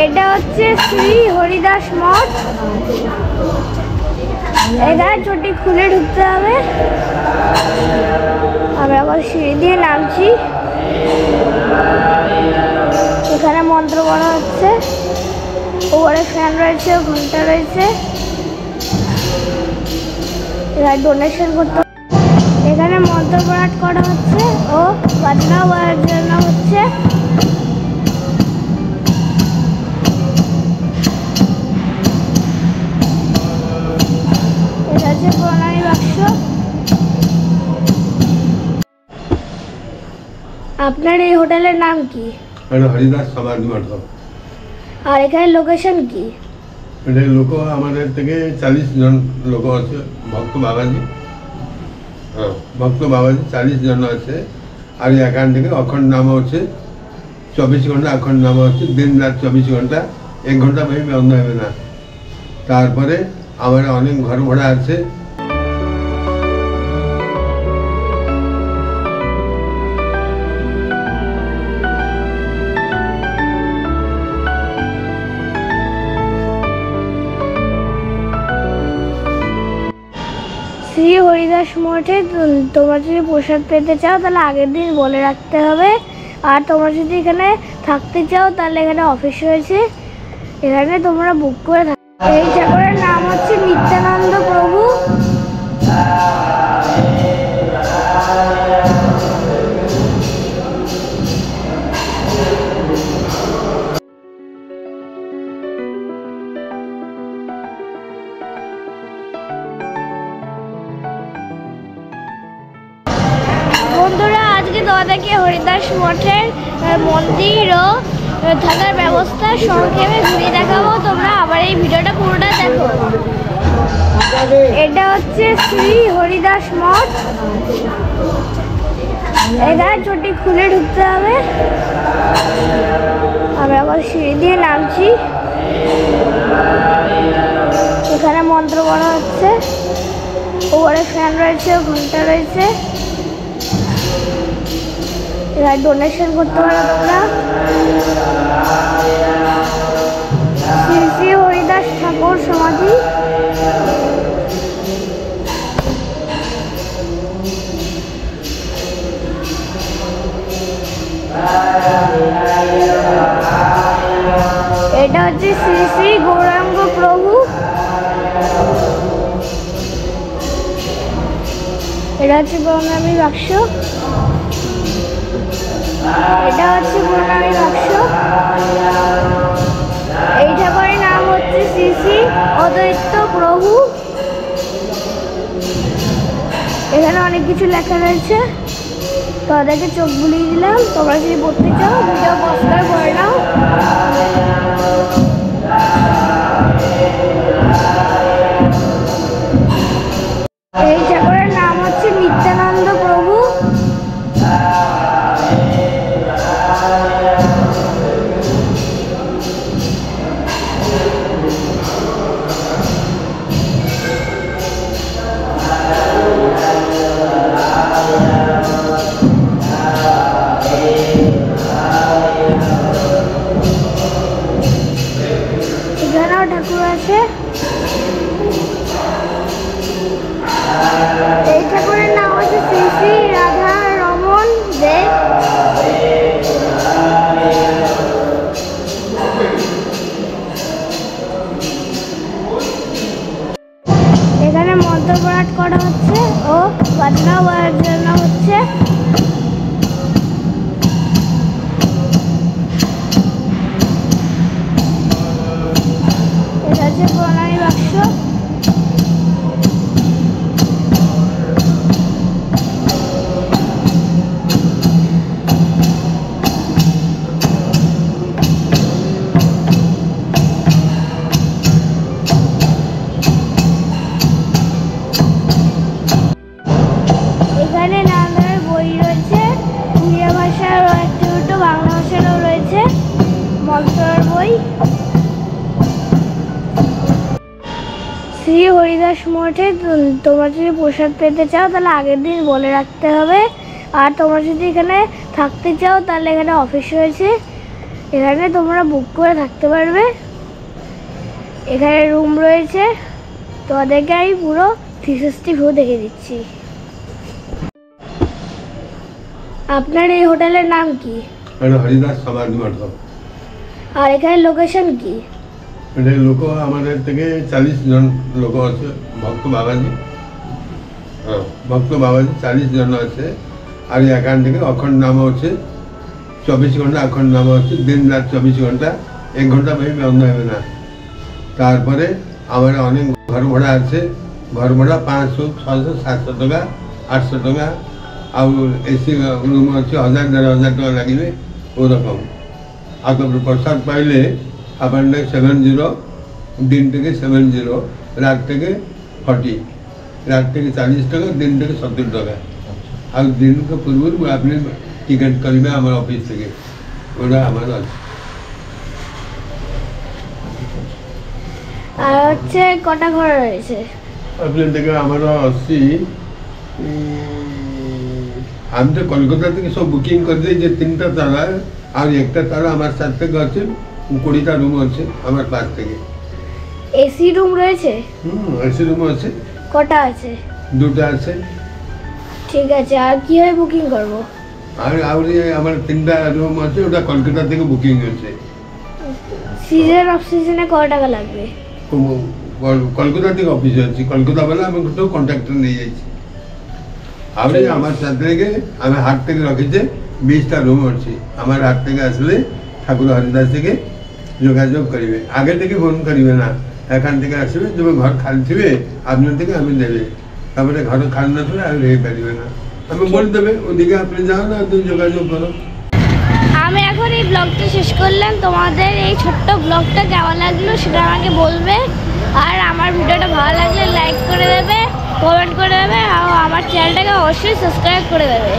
এটা হচ্ছে শ্রী হরিদাস মঠ। এখানে চটি খুলে ঢুকতে হবে। আমরা আবার সিঁড়ি দিয়ে নামছি। এখানে মন্ত্র পড়া হচ্ছে। উপরে ফ্যান রয়েছে, ঘন্টা রয়েছে। এখানে ডোনেশন করতে, এখানে মন্ত্র পাঠ করা হচ্ছে ও বাজনা বাজানো হচ্ছে। এটা হচ্ছে প্রণামী বাক্স। আপনার এই হোটেলের নাম কি? হরিদাস সমাধি মঠ। আর এখানে লোকেশন কি? এটা লোক আমাদের থেকে 40 জন লোক আছে। ভক্ত বাবাজি, ভক্ত বাবাজি 40 জন আছে। আর এখান থেকে অখণ্ড নাম হচ্ছে 24 ঘন্টা। অখণ্ড নাম হচ্ছে দিন রাত 24 ঘন্টা, 1 ঘন্টা ভাই বন্ধ হবে না। তারপরে আমার অনেক ঘর ভাড়া আছে। শ্রী হরিদাস মঠে তোমরা যদি প্রসাদ পেতে চাও তাহলে আগের দিন বলে রাখতে হবে। আর তোমরা যদি এখানে থাকতে চাও তাহলে এখানে অফিস রয়েছে, এখানে তোমরা বুক করে থাকো। এই ঠাকুরের নাম হচ্ছে নিত্যানন্দ প্রভু। বন্ধুরা, আজকে তোমাদেরকে হরিদাস মঠের মন্দির ও থাকার ব্যবস্থা সংক্ষেপে ঘুরিয়ে দেখাবো। তোমরা আবার এই ভিডিওটা পুরোটা দেখো। এটা হচ্ছে শ্রী হরিদাস মঠ। এখানে চটি খুলে ঢুকতে হবে। আমরা আবার সিঁড়ি দিয়ে নামছি। এখানে মন্ত্র পড়া হচ্ছে। উপরে ফ্যান রয়েছে, ঘন্টা রয়েছে। এখানে ডোনেশন করতে পারো তোমরা। শ্রী শ্রী হরিদাস ঠাকুর সমাধি। এটা হচ্ছে শ্রী শ্রী গৌরাঙ্গ প্রভু। এটা হচ্ছে প্রণামী বাক্স। এটা হচ্ছে প্রণামী বাক্স। এই ঠাকুরের নাম হচ্ছে শ্রী শ্রী অদ্বৈত প্রভু। এখানে অনেক কিছু লেখা রয়েছে, তাদেরকে চোখ বুলিয়ে দিলাম। তোমরা যদি পড়তে চাও ভিডিও পজ করে পড়ে নাও। এই ঠাকুরের নাম হচ্ছে নিত্যানন্দ প্রভু। এখানেও ঠাকুর আছে। এই ঠাকুরের নাম হচ্ছে শ্রী শ্রী রাধা রমন দেব। এখানে মন্ত্র পাঠ করা হচ্ছে ও বাজনা বাজানো হচ্ছে। এটা হচ্ছে প্রণামী বাক্স। এখানে নানা ধরনের বই রয়েছে, উড়িয়া ভাষার একটু একটু, বাংলা ভাষারও রয়েছে মন্ত্রের বই। শ্রী হরিদাস মঠে তোমরা যদি প্রসাদ পেতে চাও তাহলে আগের দিন বলে রাখতে হবে। আর তোমরা যদি এখানে থাকতে চাও তাহলে এখানে অফিস রয়েছে, এখানে তোমরা বুক করে থাকতে পারবে। এখানে রুম রয়েছে, তোমাদেরকে আমি পুরো 360 ভিউ দেখে দিচ্ছি। আপনার এই হোটেলের নাম কি? এটা হরিদাস সমাধি মঠ। আর এখানে লোকেশন কি? এটা লোক আমাদের থেকে 40 জন লোক আছে, ভক্ত বাবাজি। ভক্ত বাবাজি 40 জন আছে। আর এখান থেকে অখণ্ড নাম হচ্ছে 24 ঘন্টা, অখণ্ড নাম হচ্ছে দিন রাত 24 ঘন্টা, 1 ঘন্টা ভাই বন্ধ হবে না। তারপরে আমার অনেক ঘর ভাড়া আছে, ঘর ভাড়া 500, 600, 700 টাকা, 800 টাকা। আর এসি রুম হচ্ছে 1000, 1500 টাকা লাগবে ওরকম। আর তারপরে প্রসাদ পাইলে আপনার 70, দিন থেকে 70, রাত থেকে 40, রাত থেকে 40 টাকা, দিন থেকে 70 টাকা। আর দিনকে পূর্ব আপনি টিকিট করবে আমার অফিস থেকে, ওটা আমার আছে। আর হচ্ছে কটা ঘর রয়েছে? আপনার থেকে আমারও আসছি। আমি তো কলকাতা থেকে সব বুকিং করে দিই, যে 3টা তারা আর একটা তারা আমার সাথ থেকে আছে, 20টা রুম আছে আমার পাশ থেকে। এসি রুম রয়েছে? এসি রুম আছে। কটা আছে? 2টা আছে। ঠিক আছে, আর কিভাবে বুকিং করব? আর আমার 3টা রুম আছে, ওটা কলকাতা থেকে বুকিং হয়েছে। সিজন অফ সিজনে কত টাকা লাগবে? কলকাতা থেকে অফিসে আছি, কলকাতা বেলা আমি কোথাও কন্ট্রাক্টর নিয়ে যাচ্ছি। আপনি আমার সাথে থেকে আমি হাট থেকে রেখেছি 20টা রুম আছে। আমার হাট থেকে আসলে ঠাকুর হরিদাস থেকে যোগাযোগ করিবে, আগে থেকে ফোন করিবে না। এখান থেকে আসবে, যবে ঘর খালি থাকবে আপনার থেকে আমি দেবে। তারপরে ঘর খালি না থাকলে আর রেখে পারিবে না, আমি বলে দেবে ওদিকে আপনি যাও না, তুমি যোগাযোগ করো। আমি এখন এই ব্লগটা শেষ করলাম। তোমাদের এই ছোট্ট ব্লগটা কেমন লাগলো সেটা আমাকে বলবে। আর আমার ভিডিওটা ভালো লাগলে লাইক করে দেবে, কমেন্ট করে দেবে, আর আমার চ্যানেলটাকে অবশ্যই সাবস্ক্রাইব করে দেবে।